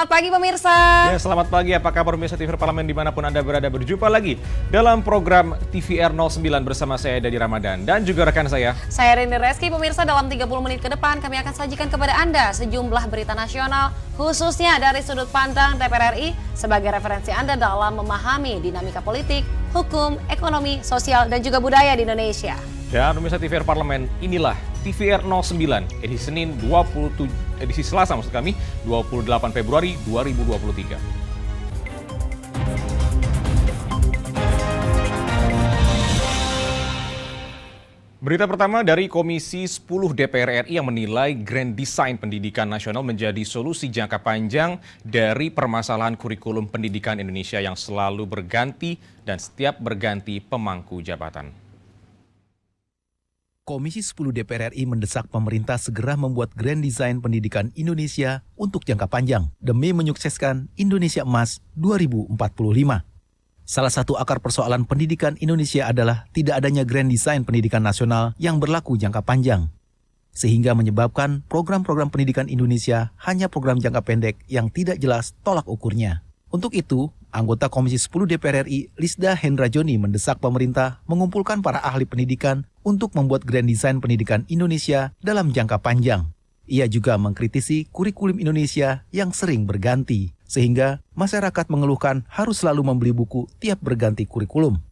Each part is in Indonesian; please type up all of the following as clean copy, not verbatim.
selamat pagi pemirsa. Ya, selamat pagi. Apa kabar pemirsa TVR Parlemen dimanapun Anda berada? Berjumpa lagi dalam program TVR 09 bersama saya Dadi Ramadan dan juga rekan saya. Saya Rini Reski. Pemirsa, dalam 30 menit ke depan kami akan sajikan kepada Anda sejumlah berita nasional khususnya dari sudut pandang DPR RI sebagai referensi Anda dalam memahami dinamika politik, hukum, ekonomi, sosial, dan juga budaya di Indonesia. Dan pemirsa TVR Parlemen, inilah TVR 09 edisi Selasa maksud kami 28 Februari 2023. Berita pertama dari Komisi 10 DPR RI yang menilai Grand Design Pendidikan Nasional menjadi solusi jangka panjang dari permasalahan kurikulum pendidikan Indonesia yang selalu berganti dan setiap berganti pemangku jabatan. Komisi 10 DPR RI mendesak pemerintah segera membuat Grand Design Pendidikan Indonesia untuk jangka panjang demi menyukseskan Indonesia Emas 2045. Salah satu akar persoalan pendidikan Indonesia adalah tidak adanya Grand Design Pendidikan Nasional yang berlaku jangka panjang, sehingga menyebabkan program-program pendidikan Indonesia hanya program jangka pendek yang tidak jelas tolak ukurnya. Untuk itu, anggota Komisi 10 DPR RI Lisda Hendrajoni mendesak pemerintah mengumpulkan para ahli pendidikan untuk membuat Grand Design Pendidikan Indonesia dalam jangka panjang. Ia juga mengkritisi kurikulum Indonesia yang sering berganti, sehingga masyarakat mengeluhkan harus selalu membeli buku tiap berganti kurikulum.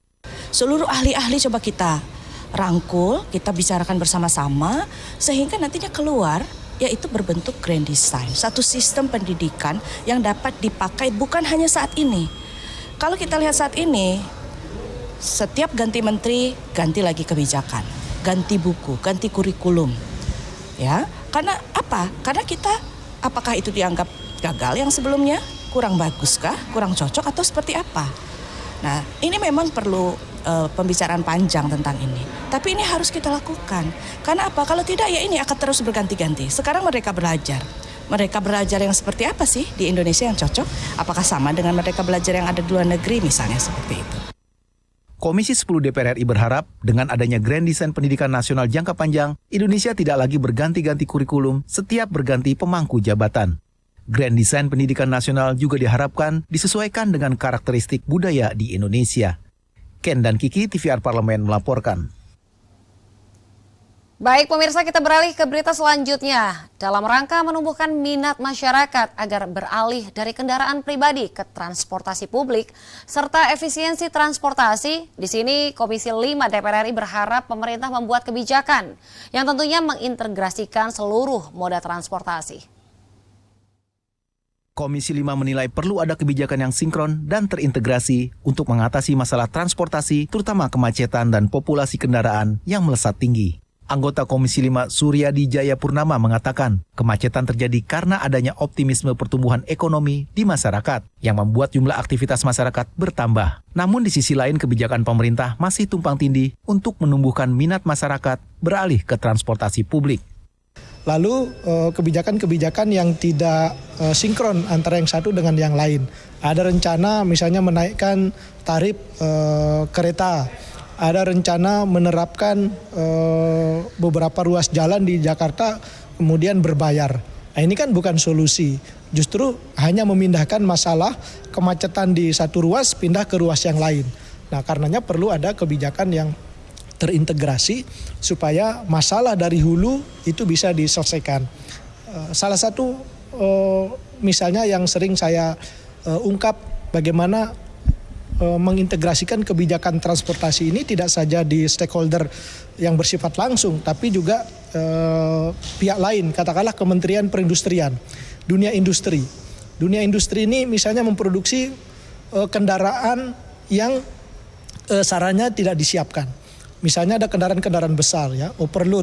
Seluruh ahli-ahli coba kita rangkul, kita bicarakan bersama-sama, sehingga nantinya keluar yaitu berbentuk Grand Design. Satu sistem pendidikan yang dapat dipakai bukan hanya saat ini. Kalau kita lihat saat ini, setiap ganti menteri, ganti lagi kebijakan, ganti buku, ganti kurikulum. Ya, karena apa? Karena kita, apakah itu dianggap gagal yang sebelumnya? Kurang baguskah? Kurang cocok atau seperti apa? Nah, ini memang perlu pembicaraan panjang tentang ini. Tapi ini harus kita lakukan. Karena apa? Kalau tidak ya ini akan terus berganti-ganti. Sekarang mereka belajar. Mereka belajar yang seperti apa sih di Indonesia yang cocok? Apakah sama dengan mereka belajar yang ada di luar negeri misalnya seperti itu? Komisi 10 DPR RI berharap dengan adanya Grand Design Pendidikan Nasional jangka panjang, Indonesia tidak lagi berganti-ganti kurikulum setiap berganti pemangku jabatan. Grand Design Pendidikan Nasional juga diharapkan disesuaikan dengan karakteristik budaya di Indonesia. Ken dan Kiki, TVR Parlemen melaporkan. Baik pemirsa, kita beralih ke berita selanjutnya. Dalam rangka menumbuhkan minat masyarakat agar beralih dari kendaraan pribadi ke transportasi publik serta efisiensi transportasi, di sini Komisi 5 DPR RI berharap pemerintah membuat kebijakan yang tentunya mengintegrasikan seluruh moda transportasi. Komisi 5 menilai perlu ada kebijakan yang sinkron dan terintegrasi untuk mengatasi masalah transportasi, terutama kemacetan dan populasi kendaraan yang melesat tinggi. Anggota Komisi 5 Suryadi Jayapurnama mengatakan, kemacetan terjadi karena adanya optimisme pertumbuhan ekonomi di masyarakat yang membuat jumlah aktivitas masyarakat bertambah. Namun di sisi lain kebijakan pemerintah masih tumpang tindih untuk menumbuhkan minat masyarakat beralih ke transportasi publik. Lalu kebijakan-kebijakan yang tidak sinkron antara yang satu dengan yang lain. Ada rencana misalnya menaikkan tarif kereta. Ada rencana menerapkan beberapa ruas jalan di Jakarta kemudian berbayar. Nah, ini kan bukan solusi. Justru hanya memindahkan masalah kemacetan di satu ruas pindah ke ruas yang lain. Nah, karenanya perlu ada kebijakan yang terintegrasi supaya masalah dari hulu itu bisa diselesaikan. Salah satu misalnya yang sering saya ungkap bagaimana mengintegrasikan kebijakan transportasi ini tidak saja di stakeholder yang bersifat langsung tapi juga pihak lain, katakanlah Kementerian Perindustrian, dunia industri. Dunia industri ini misalnya memproduksi kendaraan yang sarannya tidak disiapkan. Misalnya ada kendaraan-kendaraan besar ya, overload.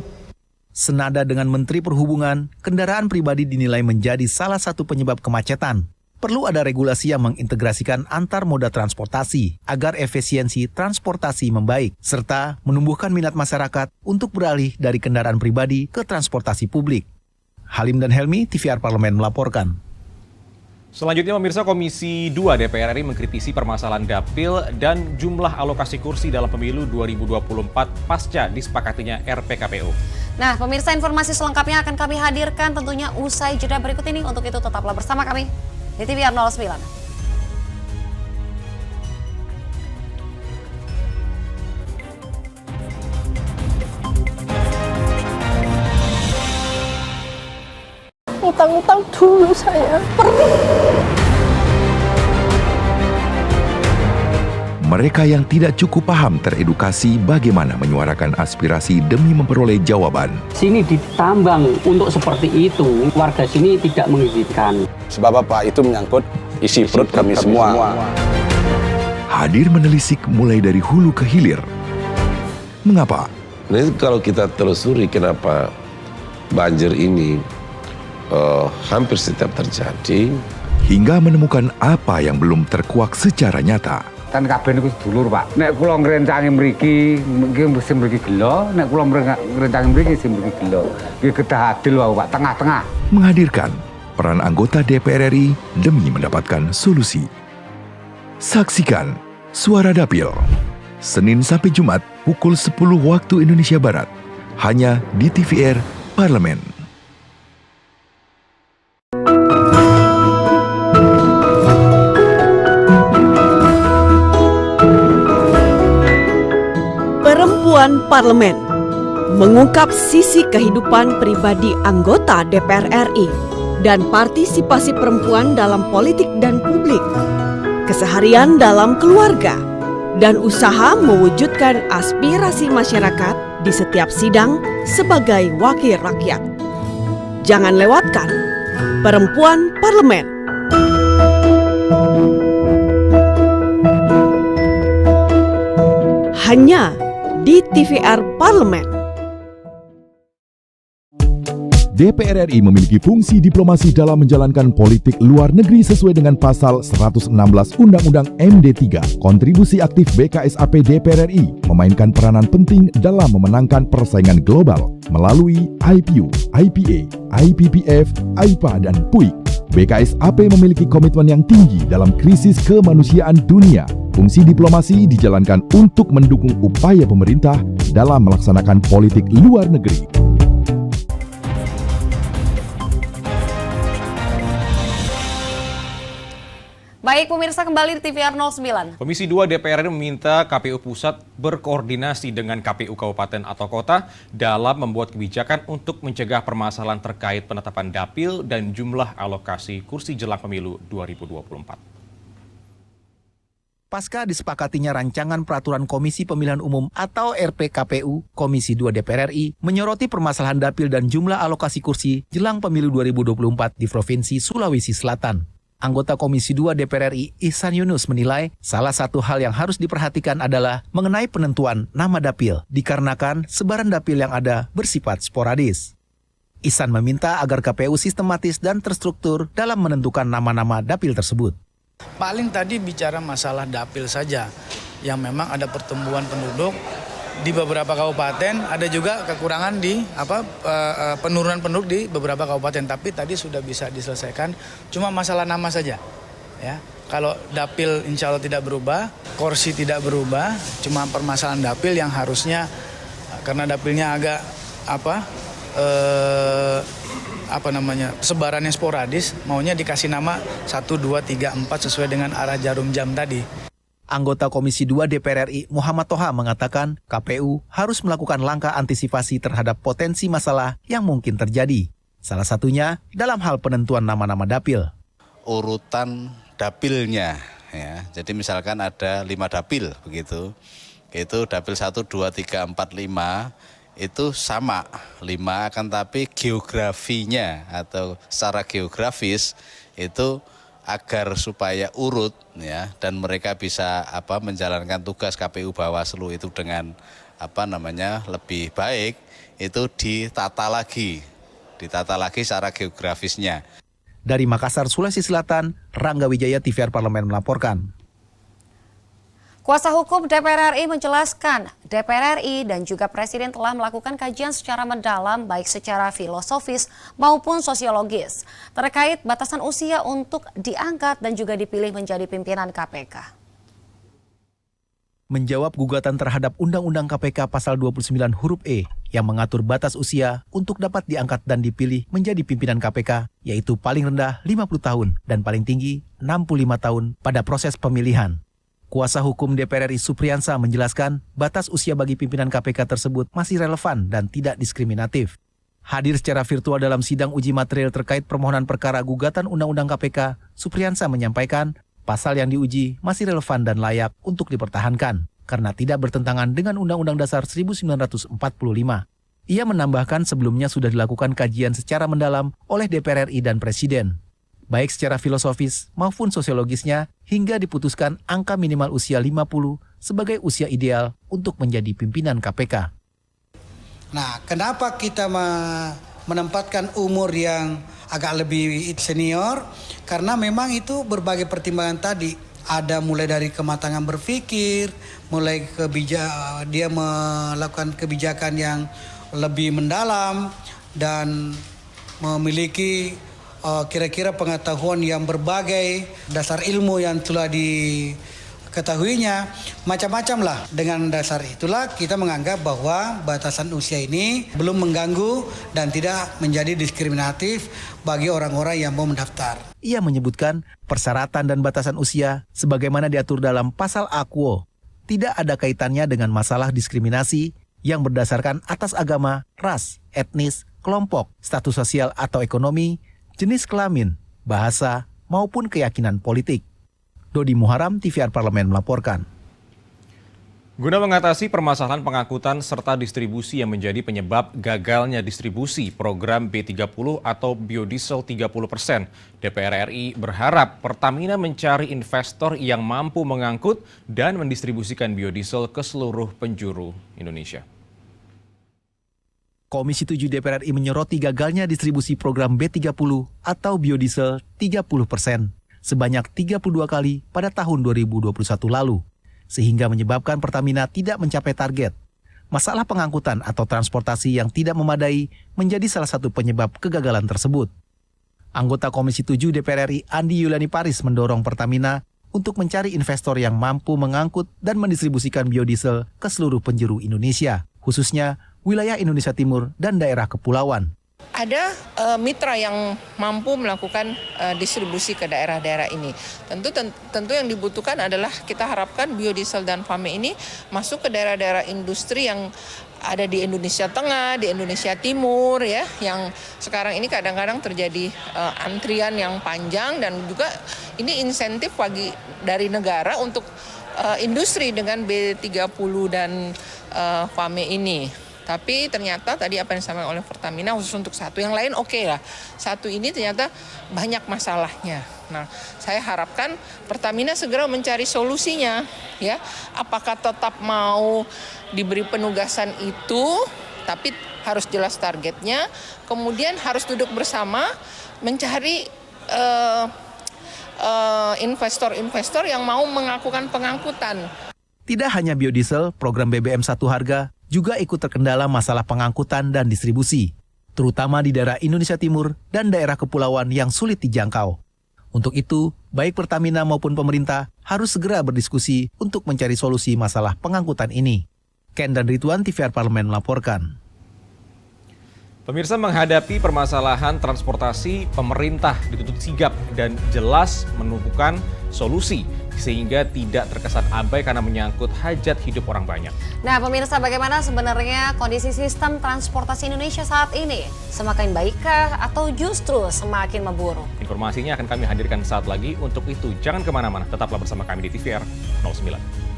Senada dengan Menteri Perhubungan, kendaraan pribadi dinilai menjadi salah satu penyebab kemacetan. Perlu ada regulasi yang mengintegrasikan antar moda transportasi agar efisiensi transportasi membaik, serta menumbuhkan minat masyarakat untuk beralih dari kendaraan pribadi ke transportasi publik. Halim dan Helmi, TVR Parlemen melaporkan. Selanjutnya pemirsa, Komisi 2 DPR RI mengkritisi permasalahan dapil dan jumlah alokasi kursi dalam pemilu 2024 pasca disepakatinya RPKPU. Nah pemirsa, informasi selengkapnya akan kami hadirkan tentunya usai jeda berikut ini. Untuk itu tetaplah bersama kami. di TVR 09. Utang-utang dulu saya. Mereka yang tidak cukup paham teredukasi bagaimana menyuarakan aspirasi demi memperoleh jawaban. Sini ditambang untuk seperti itu, warga sini tidak mengizinkan. Sebab apa? Itu menyangkut isi perut kami semua. Hadir menelisik mulai dari hulu ke hilir. Mengapa? Nah, kalau kita telusuri kenapa banjir ini hampir setiap terjadi, hingga menemukan apa yang belum terkuak secara nyata. Kan kabeh niku sedulur, Pak. Nek kula ngrencangi mriki, sing mriki gelo, nek kula ngrencangi mriki sing mriki gelo. Nggih kedah adil wae, Pak, tengah-tengah. Menghadirkan peran anggota DPR RI demi mendapatkan solusi. Saksikan Suara Dapil, Senin sampai Jumat pukul 10 waktu Indonesia Barat, hanya di TVR Parlemen. Perempuan Parlemen mengungkap sisi kehidupan pribadi anggota DPR RI dan partisipasi perempuan dalam politik dan publik, keseharian dalam keluarga, dan usaha mewujudkan aspirasi masyarakat di setiap sidang sebagai wakil rakyat. Jangan lewatkan Perempuan Parlemen. Hanya di TVR Parlemen. DPR RI memiliki fungsi diplomasi dalam menjalankan politik luar negeri sesuai dengan pasal 116 Undang-Undang MD 3. Kontribusi aktif BKSAP DPR RI memainkan peranan penting dalam memenangkan persaingan global melalui IPU, IPA, IPPF, IPA, dan PUIK. BKSAP memiliki komitmen yang tinggi dalam krisis kemanusiaan dunia. Fungsi diplomasi dijalankan untuk mendukung upaya pemerintah dalam melaksanakan politik luar negeri. Baik pemirsa, kembali di TVR 09. Komisi 2 DPR RI meminta KPU Pusat berkoordinasi dengan KPU Kabupaten atau Kota dalam membuat kebijakan untuk mencegah permasalahan terkait penetapan dapil dan jumlah alokasi kursi jelang pemilu 2024. Pasca disepakatinya rancangan peraturan Komisi Pemilihan Umum atau RPKPU, Komisi 2 DPR RI menyoroti permasalahan dapil dan jumlah alokasi kursi jelang pemilu 2024 di Provinsi Sulawesi Selatan. Anggota Komisi 2 DPR RI Ihsan Yunus menilai salah satu hal yang harus diperhatikan adalah mengenai penentuan nama dapil, dikarenakan sebaran dapil yang ada bersifat sporadis. Ihsan meminta agar KPU sistematis dan terstruktur dalam menentukan nama-nama dapil tersebut. Paling tadi bicara masalah dapil saja, yang memang ada pertumbuhan penduduk di beberapa kabupaten, ada juga kekurangan di penurunan penduduk di beberapa kabupaten, tapi tadi sudah bisa diselesaikan, cuma masalah nama saja. Ya, kalau dapil insya Allah tidak berubah, kursi tidak berubah, cuma permasalahan dapil yang harusnya karena dapilnya agak sebarannya sporadis, maunya dikasih nama 1, 2, 3, 4 sesuai dengan arah jarum jam tadi. Anggota Komisi 2 DPR RI Muhammad Toha mengatakan KPU harus melakukan langkah antisipasi terhadap potensi masalah yang mungkin terjadi. Salah satunya dalam hal penentuan nama-nama dapil. Urutan dapilnya, ya. Jadi misalkan ada 5 dapil begitu. Itu dapil 1, 2, 3, 4, 5 itu sama 5, akan tapi geografinya atau secara geografis itu agar supaya urut, ya, dan mereka bisa menjalankan tugas KPU Bawaslu itu dengan lebih baik, itu ditata lagi secara geografisnya. Dari Makassar, Sulawesi Selatan, Rangga Wijaya, TVR Parlemen melaporkan. Kuasa hukum DPR RI menjelaskan, DPR RI dan juga Presiden telah melakukan kajian secara mendalam baik secara filosofis maupun sosiologis terkait batasan usia untuk diangkat dan juga dipilih menjadi pimpinan KPK. menjawab gugatan terhadap Undang-Undang KPK pasal 29 huruf E yang mengatur batas usia untuk dapat diangkat dan dipilih menjadi pimpinan KPK, yaitu paling rendah 50 tahun dan paling tinggi 65 tahun pada proses pemilihan. Kuasa hukum DPR RI Supriyansa menjelaskan batas usia bagi pimpinan KPK tersebut masih relevan dan tidak diskriminatif. Hadir secara virtual dalam sidang uji material terkait permohonan perkara gugatan Undang-Undang KPK, Supriyansa menyampaikan pasal yang diuji masih relevan dan layak untuk dipertahankan karena tidak bertentangan dengan Undang-Undang Dasar 1945. Ia menambahkan sebelumnya sudah dilakukan kajian secara mendalam oleh DPR RI dan Presiden, baik secara filosofis maupun sosiologisnya, hingga diputuskan angka minimal usia 50 sebagai usia ideal untuk menjadi pimpinan KPK. Nah, kenapa kita menempatkan umur yang agak lebih senior? Karena memang itu berbagai pertimbangan tadi. Ada mulai dari kematangan berpikir, mulai dia melakukan kebijakan yang lebih mendalam dan memiliki kira-kira pengetahuan yang berbagai, dasar ilmu yang telah diketahuinya, macam-macam lah. Dengan dasar itulah kita menganggap bahwa batasan usia ini belum mengganggu dan tidak menjadi diskriminatif bagi orang-orang yang mau mendaftar. Ia menyebutkan persyaratan dan batasan usia sebagaimana diatur dalam pasal AQO tidak ada kaitannya dengan masalah diskriminasi yang berdasarkan atas agama, ras, etnis, kelompok, status sosial atau ekonomi, jenis kelamin, bahasa, maupun keyakinan politik. Dodi Muharam, TVR Parlemen melaporkan. Guna mengatasi permasalahan pengangkutan serta distribusi yang menjadi penyebab gagalnya distribusi program B30 atau biodiesel 30%, DPR RI berharap Pertamina mencari investor yang mampu mengangkut dan mendistribusikan biodiesel ke seluruh penjuru Indonesia. Komisi 7 DPR RI menyoroti gagalnya distribusi program B30 atau biodiesel 30% sebanyak 32 kali pada tahun 2021 lalu, sehingga menyebabkan Pertamina tidak mencapai target. Masalah pengangkutan atau transportasi yang tidak memadai menjadi salah satu penyebab kegagalan tersebut. Anggota Komisi 7 DPR RI Andi Yuliani Paris mendorong Pertamina untuk mencari investor yang mampu mengangkut dan mendistribusikan biodiesel ke seluruh penjuru Indonesia, khususnya wilayah Indonesia Timur dan daerah kepulauan. Ada mitra yang mampu melakukan distribusi ke daerah-daerah ini. Tentu yang dibutuhkan adalah kita harapkan biodiesel dan FAME ini masuk ke daerah-daerah industri yang ada di Indonesia Tengah, di Indonesia Timur, ya, yang sekarang ini kadang-kadang terjadi antrian yang panjang, dan juga ini insentif dari negara untuk industri dengan B30 dan FAME ini. Tapi ternyata tadi apa yang disampaikan oleh Pertamina khusus untuk satu, yang lain oke lah. Satu ini ternyata banyak masalahnya. Nah, saya harapkan Pertamina segera mencari solusinya, ya. Apakah tetap mau diberi penugasan itu, tapi harus jelas targetnya. Kemudian harus duduk bersama mencari investor-investor yang mau melakukan pengangkutan. Tidak hanya biodiesel, program BBM satu harga juga ikut terkendala masalah pengangkutan dan distribusi, terutama di daerah Indonesia Timur dan daerah kepulauan yang sulit dijangkau. Untuk itu, baik Pertamina maupun pemerintah harus segera berdiskusi untuk mencari solusi masalah pengangkutan ini. Ken dan Ridwan, TVR Parlemen melaporkan. Pemirsa, menghadapi permasalahan transportasi, pemerintah dituntut sigap dan jelas menemukan solusi sehingga tidak terkesan abai karena menyangkut hajat hidup orang banyak. Nah, pemirsa, bagaimana sebenarnya kondisi sistem transportasi Indonesia saat ini? Semakin baikkah atau justru semakin memburuk? Informasinya akan kami hadirkan saat lagi. Untuk itu, jangan kemana-mana, tetaplah bersama kami di TVR 09.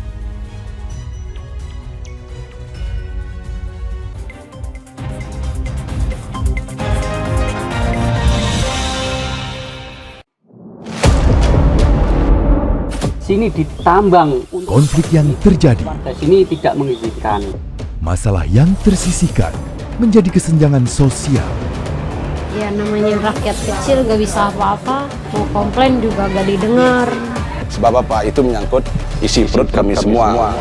Sini ditambang. Konflik yang terjadi. Warga sini tidak mengizinkan. Masalah yang tersisihkan menjadi kesenjangan sosial. Ya, namanya rakyat kecil gak bisa apa-apa, mau komplain juga gak didengar. Sebab apa? Itu menyangkut isi perut kami semua.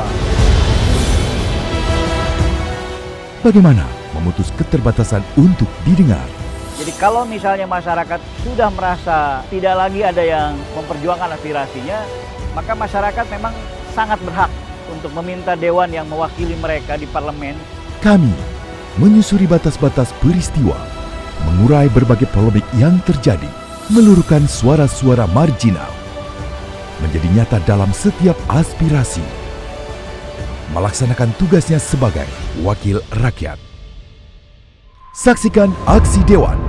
Bagaimana memutus keterbatasan untuk didengar? Jadi kalau misalnya masyarakat sudah merasa tidak lagi ada yang memperjuangkan aspirasinya, maka masyarakat memang sangat berhak untuk meminta dewan yang mewakili mereka di parlemen. Kami menyusuri batas-batas peristiwa, mengurai berbagai polemik yang terjadi, meluruhkan suara-suara marginal, menjadi nyata dalam setiap aspirasi, melaksanakan tugasnya sebagai wakil rakyat. Saksikan aksi Dewan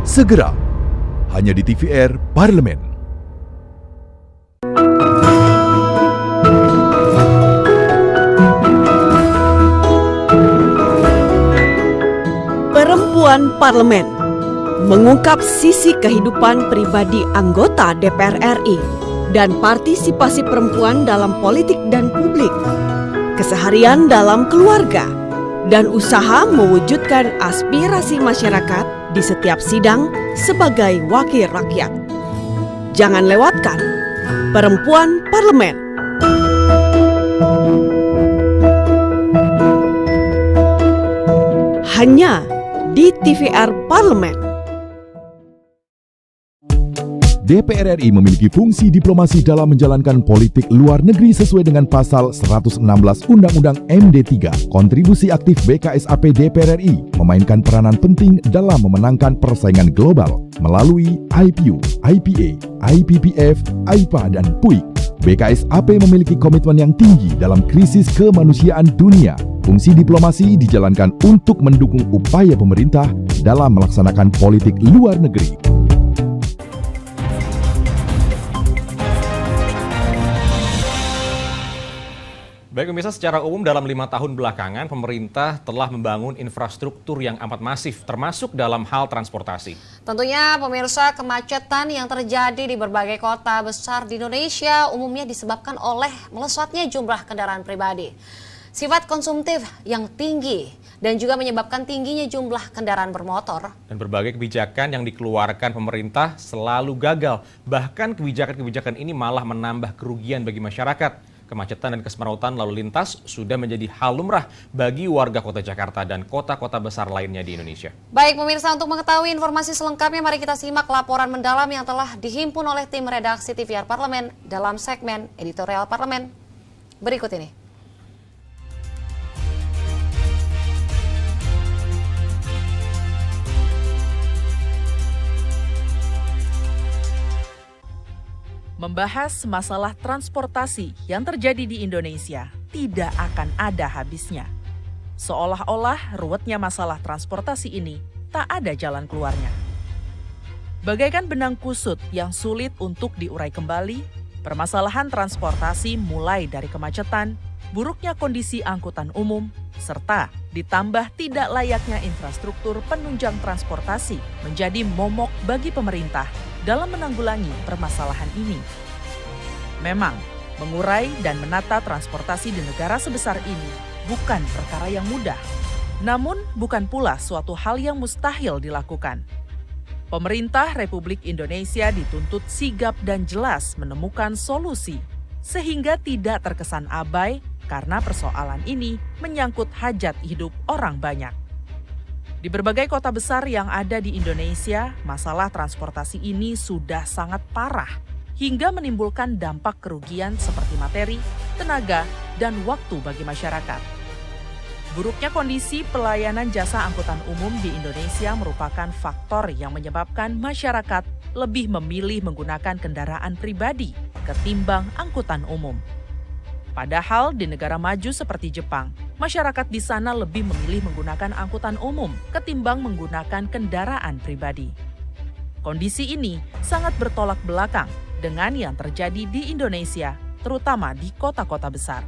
segera hanya di TVR Parlemen. Perempuan Parlemen mengungkap sisi kehidupan pribadi anggota DPR RI dan partisipasi perempuan dalam politik dan publik, keseharian dalam keluarga, dan usaha mewujudkan aspirasi masyarakat di setiap sidang sebagai wakil rakyat. Jangan lewatkan Perempuan Parlemen. Hanya di TVR Parlemen. DPR RI memiliki fungsi diplomasi dalam menjalankan politik luar negeri sesuai dengan pasal 116 Undang-Undang MD3. Kontribusi aktif BKSAP DPR RI memainkan peranan penting dalam memenangkan persaingan global melalui IPU, IPA, IPPF, IPA, dan PUIK. BKSAP memiliki komitmen yang tinggi dalam krisis kemanusiaan dunia. Fungsi diplomasi dijalankan untuk mendukung upaya pemerintah dalam melaksanakan politik luar negeri. Baik pemirsa, secara umum dalam 5 tahun belakangan pemerintah telah membangun infrastruktur yang amat masif, termasuk dalam hal transportasi. Tentunya pemirsa, kemacetan yang terjadi di berbagai kota besar di Indonesia umumnya disebabkan oleh melesatnya jumlah kendaraan pribadi. Sifat konsumtif yang tinggi dan juga menyebabkan tingginya jumlah kendaraan bermotor. Dan berbagai kebijakan yang dikeluarkan pemerintah selalu gagal. Bahkan kebijakan-kebijakan ini malah menambah kerugian bagi masyarakat. Kemacetan dan kesemrautan lalu lintas sudah menjadi hal lumrah bagi warga kota Jakarta dan kota-kota besar lainnya di Indonesia. Baik pemirsa, untuk mengetahui informasi selengkapnya mari kita simak laporan mendalam yang telah dihimpun oleh tim redaksi TVR Parlemen dalam segmen Editorial Parlemen berikut ini. Membahas masalah transportasi yang terjadi di Indonesia tidak akan ada habisnya. Seolah-olah ruwetnya masalah transportasi ini tak ada jalan keluarnya. Bagaikan benang kusut yang sulit untuk diurai kembali, permasalahan transportasi mulai dari kemacetan, buruknya kondisi angkutan umum, serta ditambah tidak layaknya infrastruktur penunjang transportasi menjadi momok bagi pemerintah dalam menanggulangi permasalahan ini. Memang, mengurai dan menata transportasi di negara sebesar ini bukan perkara yang mudah. Namun, bukan pula suatu hal yang mustahil dilakukan. Pemerintah Republik Indonesia dituntut sigap dan jelas menemukan solusi, sehingga tidak terkesan abai karena persoalan ini menyangkut hajat hidup orang banyak. Di berbagai kota besar yang ada di Indonesia, masalah transportasi ini sudah sangat parah hingga menimbulkan dampak kerugian seperti materi, tenaga, dan waktu bagi masyarakat. Buruknya kondisi pelayanan jasa angkutan umum di Indonesia merupakan faktor yang menyebabkan masyarakat lebih memilih menggunakan kendaraan pribadi ketimbang angkutan umum. Padahal di negara maju seperti Jepang, masyarakat di sana lebih memilih menggunakan angkutan umum ketimbang menggunakan kendaraan pribadi. Kondisi ini sangat bertolak belakang dengan yang terjadi di Indonesia, terutama di kota-kota besar.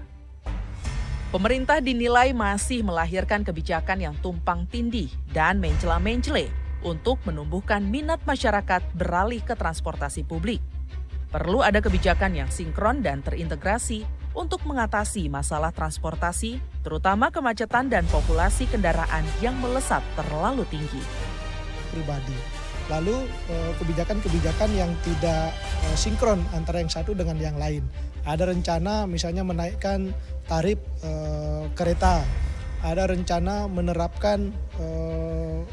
Pemerintah dinilai masih melahirkan kebijakan yang tumpang tindih dan mencela-mencele untuk menumbuhkan minat masyarakat beralih ke transportasi publik. Perlu ada kebijakan yang sinkron dan terintegrasi untuk mengatasi masalah transportasi, terutama kemacetan dan populasi kendaraan yang melesat terlalu tinggi. Pribadi. Lalu kebijakan-kebijakan yang tidak sinkron antara yang satu dengan yang lain. Ada rencana misalnya menaikkan tarif kereta. Ada rencana menerapkan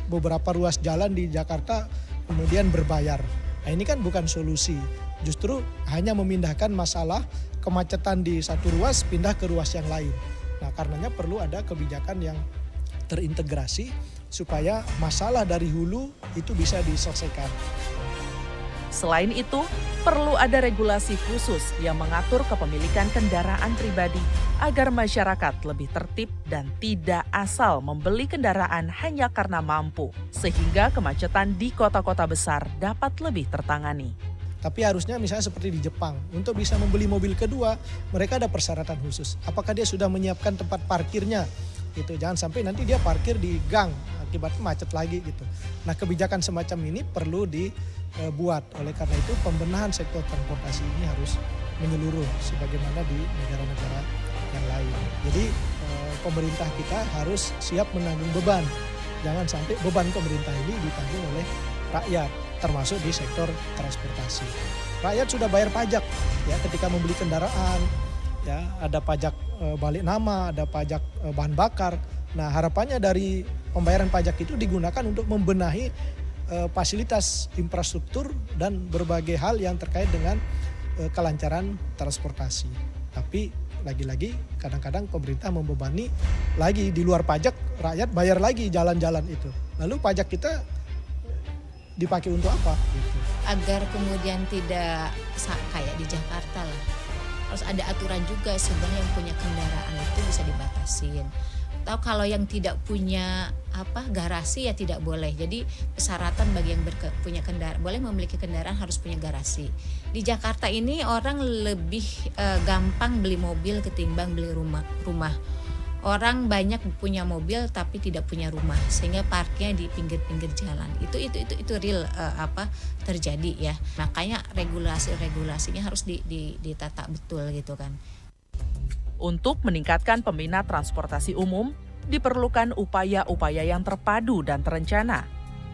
beberapa ruas jalan di Jakarta kemudian berbayar. Nah, ini kan bukan solusi. Justru hanya memindahkan masalah kemacetan di satu ruas pindah ke ruas yang lain. Nah, karenanya perlu ada kebijakan yang terintegrasi supaya masalah dari hulu itu bisa diselesaikan. Selain itu, perlu ada regulasi khusus yang mengatur kepemilikan kendaraan pribadi agar masyarakat lebih tertib dan tidak asal membeli kendaraan hanya karena mampu, sehingga kemacetan di kota-kota besar dapat lebih tertangani. Tapi harusnya misalnya seperti di Jepang, untuk bisa membeli mobil kedua, mereka ada persyaratan khusus. Apakah dia sudah menyiapkan tempat parkirnya? Gitu. Jangan sampai nanti dia parkir di gang, akibatnya macet lagi gitu. Nah, kebijakan semacam ini perlu dibuat. Oleh karena itu pembenahan sektor transportasi ini harus menyeluruh sebagaimana di negara-negara yang lain. Jadi pemerintah kita harus siap menanggung beban. Jangan sampai beban pemerintah ini ditanggung oleh rakyat, termasuk di sektor transportasi. Rakyat sudah bayar pajak ya ketika membeli kendaraan. Ya, ada pajak balik nama, ada pajak bahan bakar. Nah, harapannya dari pembayaran pajak itu digunakan untuk membenahi fasilitas infrastruktur dan berbagai hal yang terkait dengan kelancaran transportasi. Tapi lagi-lagi kadang-kadang pemerintah membebani lagi di luar pajak, rakyat bayar lagi jalan-jalan itu. Lalu pajak kita dipakai untuk apa? Gitu. Agar kemudian tidak kayak di Jakarta lah. Harus ada aturan juga sebenarnya yang punya kendaraan itu bisa dibatasin. Atau kalau yang tidak punya garasi ya tidak boleh. Jadi persyaratan bagi yang punya kendaraan, boleh memiliki kendaraan harus punya garasi. Di Jakarta ini orang lebih gampang beli mobil ketimbang beli rumah. Orang banyak punya mobil tapi tidak punya rumah sehingga parkirnya di pinggir-pinggir jalan. Itu real terjadi ya. Makanya regulasinya harus ditata betul gitu kan. Untuk meningkatkan peminat transportasi umum, diperlukan upaya-upaya yang terpadu dan terencana.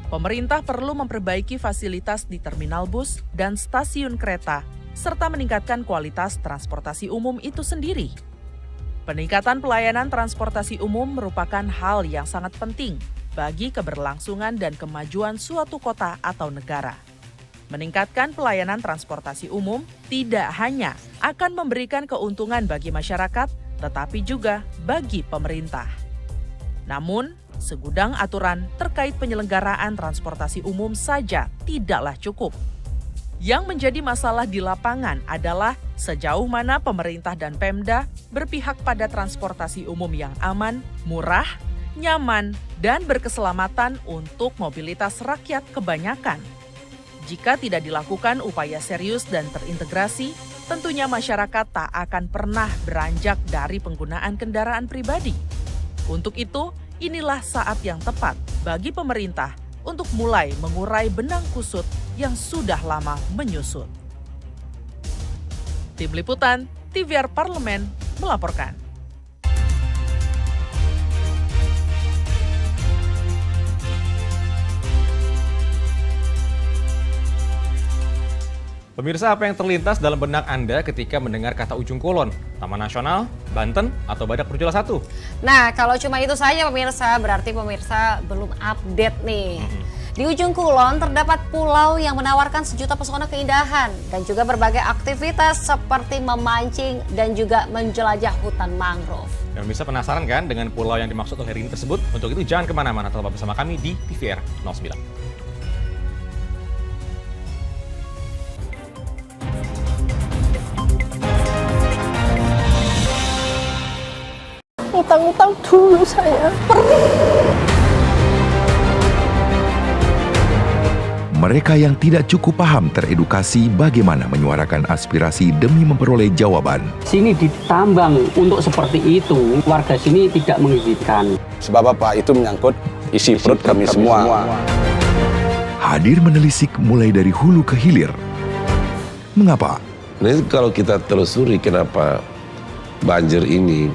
Pemerintah perlu memperbaiki fasilitas di terminal bus dan stasiun kereta, serta meningkatkan kualitas transportasi umum itu sendiri. Peningkatan pelayanan transportasi umum merupakan hal yang sangat penting bagi keberlangsungan dan kemajuan suatu kota atau negara. Meningkatkan pelayanan transportasi umum tidak hanya akan memberikan keuntungan bagi masyarakat, tetapi juga bagi pemerintah. Namun, segudang aturan terkait penyelenggaraan transportasi umum saja tidaklah cukup. Yang menjadi masalah di lapangan adalah sejauh mana pemerintah dan Pemda berpihak pada transportasi umum yang aman, murah, nyaman, dan berkeselamatan untuk mobilitas rakyat kebanyakan. Jika tidak dilakukan upaya serius dan terintegrasi, tentunya masyarakat tak akan pernah beranjak dari penggunaan kendaraan pribadi. Untuk itu, inilah saat yang tepat bagi pemerintah untuk mulai mengurai benang kusut yang sudah lama menyusut. Tim Liputan TVR Parlemen melaporkan. Pemirsa, apa yang terlintas dalam benak Anda ketika mendengar kata Ujung Kulon? Taman Nasional, Banten, atau Badak Berjula 1? Nah, kalau cuma itu saja pemirsa, berarti pemirsa belum update nih. Di Ujung Kulon terdapat pulau yang menawarkan sejuta pesona keindahan dan juga berbagai aktivitas seperti memancing dan juga menjelajah hutan mangrove. Dan pemirsa penasaran kan dengan pulau yang dimaksud oleh Rini tersebut? Untuk itu jangan kemana-mana, tetap bersama kami di TVR 09. Utang-utang dulu saya. Mereka yang tidak cukup paham teredukasi bagaimana menyuarakan aspirasi demi memperoleh jawaban. Sini ditambang untuk seperti itu, warga sini tidak mengizinkan. Sebab apa itu menyangkut isi perut kami semua. Hadir menelisik mulai dari hulu ke hilir. Mengapa? Nah, kalau kita telusuri kenapa banjir ini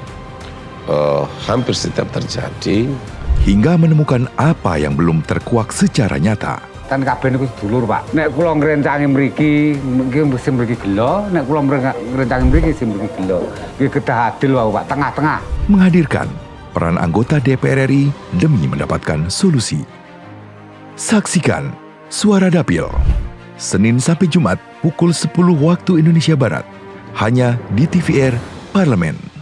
hampir setiap terjadi, hingga menemukan apa yang belum terkuak secara nyata. Kan kabeh niku sedulur, Pak. Nek kula ngrencangi mriki, mesti mriki gelo, nek kula ngrencangi mriki mesti mriki gelo. Nggih kedah adil wae, Pak, tengah-tengah. Menghadirkan peran anggota DPR RI demi mendapatkan solusi. Saksikan Suara Dapil, Senin sampai Jumat pukul 10 waktu Indonesia Barat, hanya di TVR Parlemen.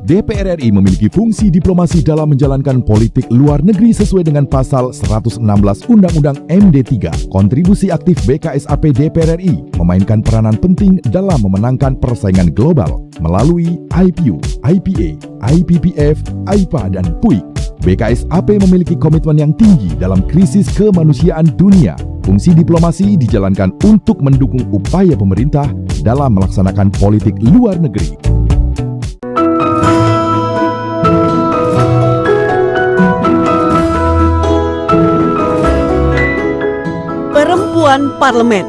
DPR RI memiliki fungsi diplomasi dalam menjalankan politik luar negeri sesuai dengan pasal 116 Undang-Undang MD3. Kontribusi aktif BKSAP DPR RI memainkan peranan penting dalam memenangkan persaingan global melalui IPU, IPA, IPPF, AIPA, dan PUIK. BKSAP memiliki komitmen yang tinggi dalam krisis kemanusiaan dunia. Fungsi diplomasi dijalankan untuk mendukung upaya pemerintah dalam melaksanakan politik luar negeri. Perempuan Parlemen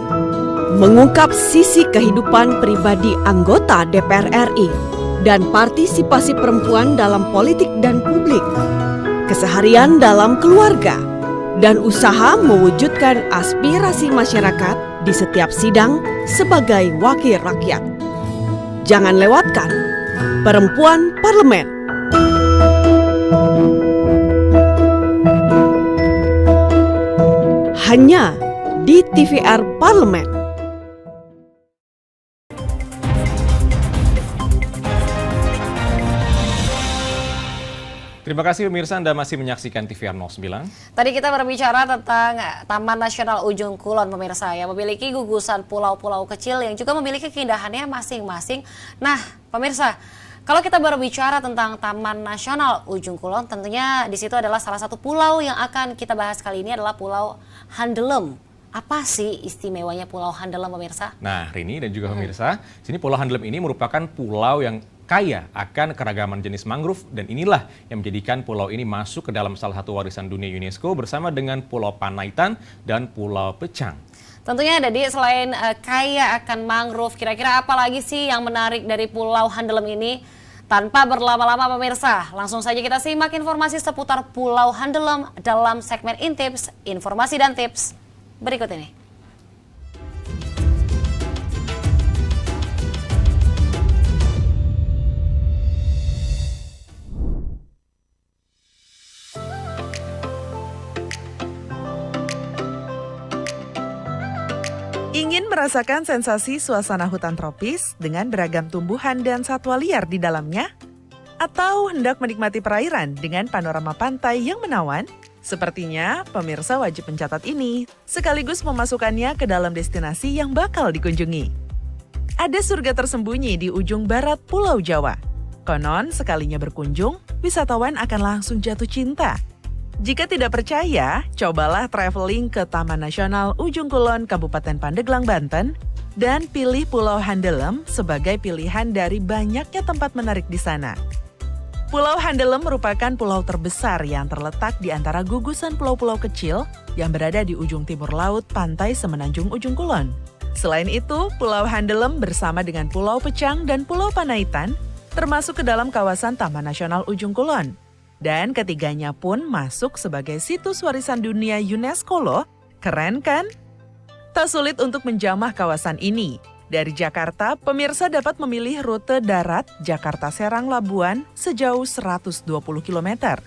mengungkap sisi kehidupan pribadi anggota DPR RI dan partisipasi perempuan dalam politik dan publik, keseharian dalam keluarga, dan usaha mewujudkan aspirasi masyarakat di setiap sidang sebagai wakil rakyat. Jangan lewatkan Perempuan Parlemen. Hanya di TVR Parlemen. Terima kasih pemirsa, Anda masih menyaksikan TVR 09. Tadi kita berbicara tentang Taman Nasional Ujung Kulon pemirsa yang memiliki gugusan pulau-pulau kecil yang juga memiliki keindahannya masing-masing. Nah pemirsa, kalau kita berbicara tentang Taman Nasional Ujung Kulon, tentunya di situ adalah salah satu pulau yang akan kita bahas kali ini adalah Pulau Handelem. Apa sih istimewanya Pulau Handelem pemirsa? Nah Rini dan juga pemirsa, sini Pulau Handelem ini merupakan pulau yang kaya akan keragaman jenis mangrove dan inilah yang menjadikan pulau ini masuk ke dalam salah satu warisan dunia UNESCO bersama dengan Pulau Panaitan dan Pulau Pecang. Tentunya Dadi, selain kaya akan mangrove, kira-kira apa lagi sih yang menarik dari Pulau Handelem ini? Tanpa berlama-lama pemirsa, langsung saja kita simak informasi seputar Pulau Handelem dalam segmen Intips, Informasi dan Tips berikut ini. Ingin merasakan sensasi suasana hutan tropis dengan beragam tumbuhan dan satwa liar di dalamnya? Atau hendak menikmati perairan dengan panorama pantai yang menawan? Sepertinya pemirsa wajib mencatat ini, sekaligus memasukkannya ke dalam destinasi yang bakal dikunjungi. Ada surga tersembunyi di ujung barat Pulau Jawa. Konon, sekalinya berkunjung, wisatawan akan langsung jatuh cinta. Jika tidak percaya, cobalah traveling ke Taman Nasional Ujung Kulon, Kabupaten Pandeglang, Banten, dan pilih Pulau Handelem sebagai pilihan dari banyaknya tempat menarik di sana. Pulau Handelem merupakan pulau terbesar yang terletak di antara gugusan pulau-pulau kecil yang berada di ujung timur laut pantai Semenanjung Ujung Kulon. Selain itu, Pulau Handelem bersama dengan Pulau Pecang dan Pulau Panaitan termasuk ke dalam kawasan Taman Nasional Ujung Kulon. Dan ketiganya pun masuk sebagai situs warisan dunia UNESCO loh. Keren kan? Tak sulit untuk menjamah kawasan ini. Dari Jakarta, pemirsa dapat memilih rute darat Jakarta-Serang-Labuan sejauh 120 km.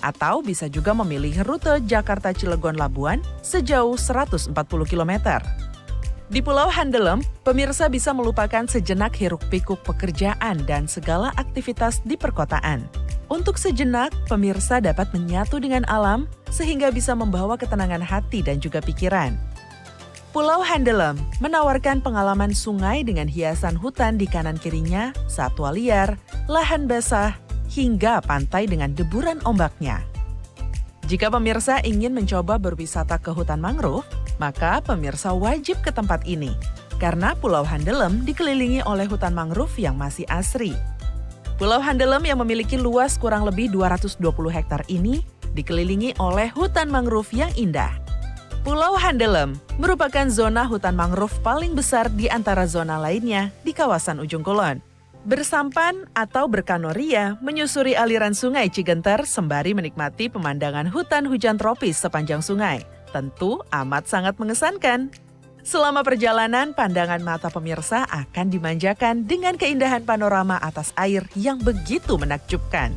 Atau bisa juga memilih rute Jakarta-Cilegon-Labuan sejauh 140 km. Di Pulau Handelem, pemirsa bisa melupakan sejenak hiruk-pikuk pekerjaan dan segala aktivitas di perkotaan. Untuk sejenak, pemirsa dapat menyatu dengan alam sehingga bisa membawa ketenangan hati dan juga pikiran. Pulau Handelem menawarkan pengalaman sungai dengan hiasan hutan di kanan kirinya, satwa liar, lahan basah, hingga pantai dengan deburan ombaknya. Jika pemirsa ingin mencoba berwisata ke hutan mangrove, maka pemirsa wajib ke tempat ini. Karena Pulau Handelem dikelilingi oleh hutan mangrove yang masih asri. Pulau Handelem yang memiliki luas kurang lebih 220 hektar ini dikelilingi oleh hutan mangrove yang indah. Pulau Handelem merupakan zona hutan mangrove paling besar di antara zona lainnya di kawasan Ujung Kulon. Bersampan atau berkanoria menyusuri aliran sungai Cigenter sembari menikmati pemandangan hutan hujan tropis sepanjang sungai. Tentu amat sangat mengesankan. Selama perjalanan, pandangan mata pemirsa akan dimanjakan dengan keindahan panorama atas air yang begitu menakjubkan.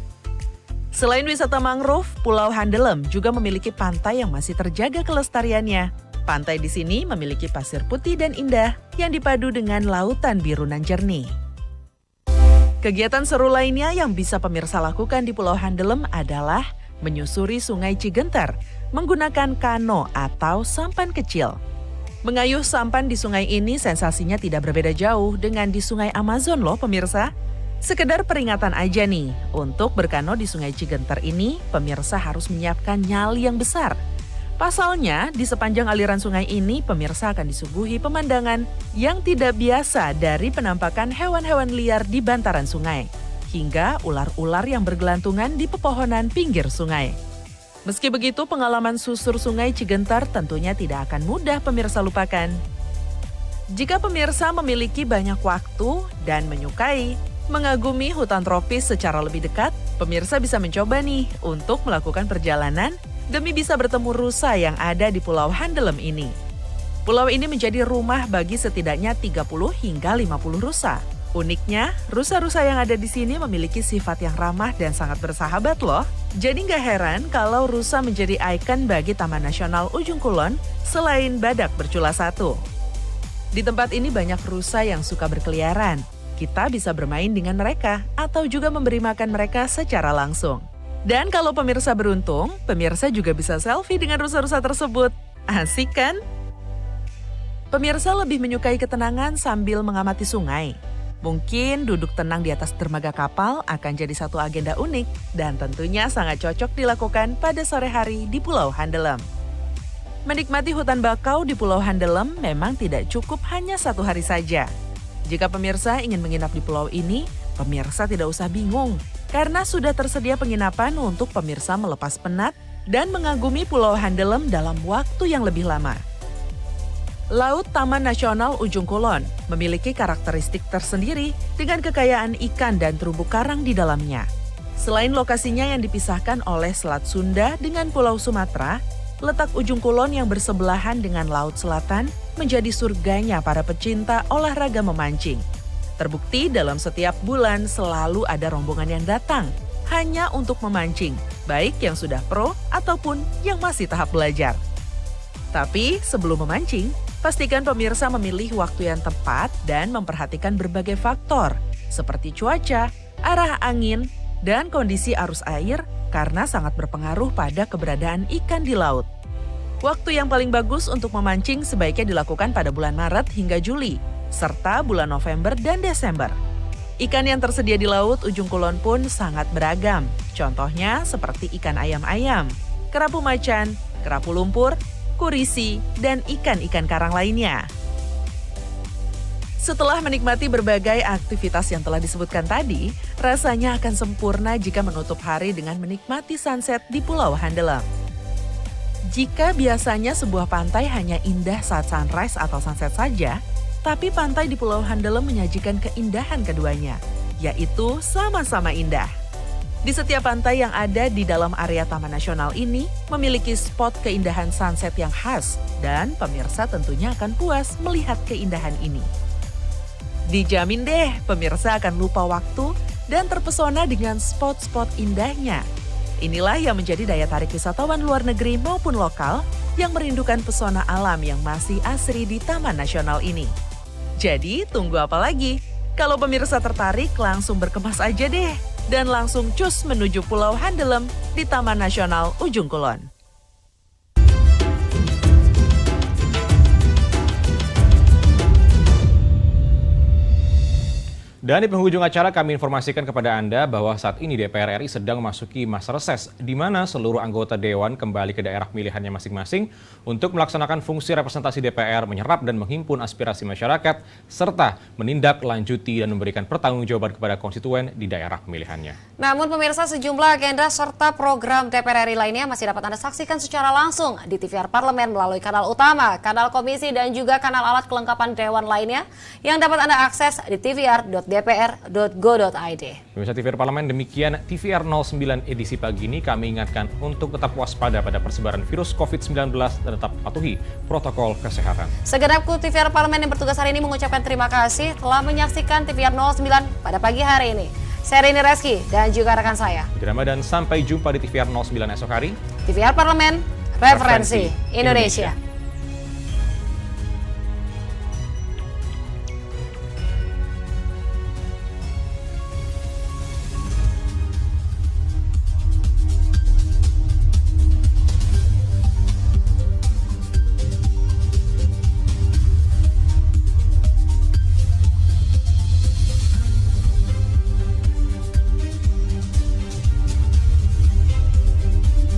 Selain wisata mangrove, Pulau Handelem juga memiliki pantai yang masih terjaga kelestariannya. Pantai di sini memiliki pasir putih dan indah yang dipadu dengan lautan biru nan jernih. Kegiatan seru lainnya yang bisa pemirsa lakukan di Pulau Handelem adalah menyusuri Sungai Cigenter menggunakan kano atau sampan kecil. Mengayuh sampan di sungai ini sensasinya tidak berbeda jauh dengan di Sungai Amazon loh pemirsa. Sekedar peringatan aja nih, untuk berkano di Sungai Cigenter ini pemirsa harus menyiapkan nyali yang besar. Pasalnya, di sepanjang aliran sungai ini, pemirsa akan disuguhi pemandangan yang tidak biasa dari penampakan hewan-hewan liar di bantaran sungai, hingga ular-ular yang bergelantungan di pepohonan pinggir sungai. Meski begitu, pengalaman susur Sungai Cigenter tentunya tidak akan mudah pemirsa lupakan. Jika pemirsa memiliki banyak waktu dan menyukai mengagumi hutan tropis secara lebih dekat, pemirsa bisa mencoba nih untuk melakukan perjalanan demi bisa bertemu rusa yang ada di Pulau Handelem ini. Pulau ini menjadi rumah bagi setidaknya 30 hingga 50 rusa. Uniknya, rusa-rusa yang ada di sini memiliki sifat yang ramah dan sangat bersahabat loh. Jadi nggak heran kalau rusa menjadi ikon bagi Taman Nasional Ujung Kulon selain badak bercula satu. Di tempat ini banyak rusa yang suka berkeliaran. Kita bisa bermain dengan mereka atau juga memberi makan mereka secara langsung. Dan kalau pemirsa beruntung, pemirsa juga bisa selfie dengan rusa-rusa tersebut. Asik kan? Pemirsa lebih menyukai ketenangan sambil mengamati sungai. Mungkin duduk tenang di atas dermaga kapal akan jadi satu agenda unik dan tentunya sangat cocok dilakukan pada sore hari di Pulau Handelem. Menikmati hutan bakau di Pulau Handelem memang tidak cukup hanya satu hari saja. Jika pemirsa ingin menginap di pulau ini, pemirsa tidak usah bingung karena sudah tersedia penginapan untuk pemirsa melepas penat dan mengagumi Pulau Handelem dalam waktu yang lebih lama. Laut Taman Nasional Ujung Kulon memiliki karakteristik tersendiri dengan kekayaan ikan dan terumbu karang di dalamnya. Selain lokasinya yang dipisahkan oleh Selat Sunda dengan Pulau Sumatera, letak Ujung Kulon yang bersebelahan dengan Laut Selatan menjadi surganya para pecinta olahraga memancing. Terbukti dalam setiap bulan selalu ada rombongan yang datang hanya untuk memancing, baik yang sudah pro ataupun yang masih tahap belajar. Tapi sebelum memancing, pastikan pemirsa memilih waktu yang tepat dan memperhatikan berbagai faktor seperti cuaca, arah angin, dan kondisi arus air karena sangat berpengaruh pada keberadaan ikan di laut. Waktu yang paling bagus untuk memancing sebaiknya dilakukan pada bulan Maret hingga Juli, serta bulan November dan Desember. Ikan yang tersedia di laut Ujung Kulon pun sangat beragam. Contohnya seperti ikan ayam-ayam, kerapu macan, kerapu lumpur, kurisi, dan ikan-ikan karang lainnya. Setelah menikmati berbagai aktivitas yang telah disebutkan tadi, rasanya akan sempurna jika menutup hari dengan menikmati sunset di Pulau Handelem. Jika biasanya sebuah pantai hanya indah saat sunrise atau sunset saja, tapi pantai di Pulau Handelem menyajikan keindahan keduanya, yaitu sama-sama indah. Di setiap pantai yang ada di dalam area Taman Nasional ini memiliki spot keindahan sunset yang khas dan pemirsa tentunya akan puas melihat keindahan ini. Dijamin deh pemirsa akan lupa waktu dan terpesona dengan spot-spot indahnya. Inilah yang menjadi daya tarik wisatawan luar negeri maupun lokal yang merindukan pesona alam yang masih asri di Taman Nasional ini. Jadi tunggu apa lagi? Kalau pemirsa tertarik langsung berkemas aja deh dan langsung cus menuju Pulau Handelem di Taman Nasional Ujung Kulon. Dan di penghujung acara kami informasikan kepada Anda bahwa saat ini DPR RI sedang memasuki masa reses, di mana seluruh anggota Dewan kembali ke daerah pilihannya masing-masing untuk melaksanakan fungsi representasi DPR, menyerap dan menghimpun aspirasi masyarakat, serta menindaklanjuti dan memberikan pertanggungjawaban kepada konstituen di daerah pemilihannya. Namun pemirsa, sejumlah agenda serta program DPR RI lainnya masih dapat Anda saksikan secara langsung di TVR Parlemen melalui kanal utama, kanal komisi, dan juga kanal alat kelengkapan Dewan lainnya yang dapat Anda akses di tvr.dpr.go.id. Pemirsa TVR Parlemen, demikian TVR 09 edisi pagi ini. Kami ingatkan untuk tetap waspada pada persebaran virus COVID-19 dan tetap patuhi protokol kesehatan. Segenap kru TVR Parlemen yang bertugas hari ini mengucapkan terima kasih telah menyaksikan TVR 09 pada pagi hari ini. Saya Rini Reski dan juga rekan saya. Dan sampai jumpa di TVR 09 esok hari. TVR Parlemen, referensi Indonesia.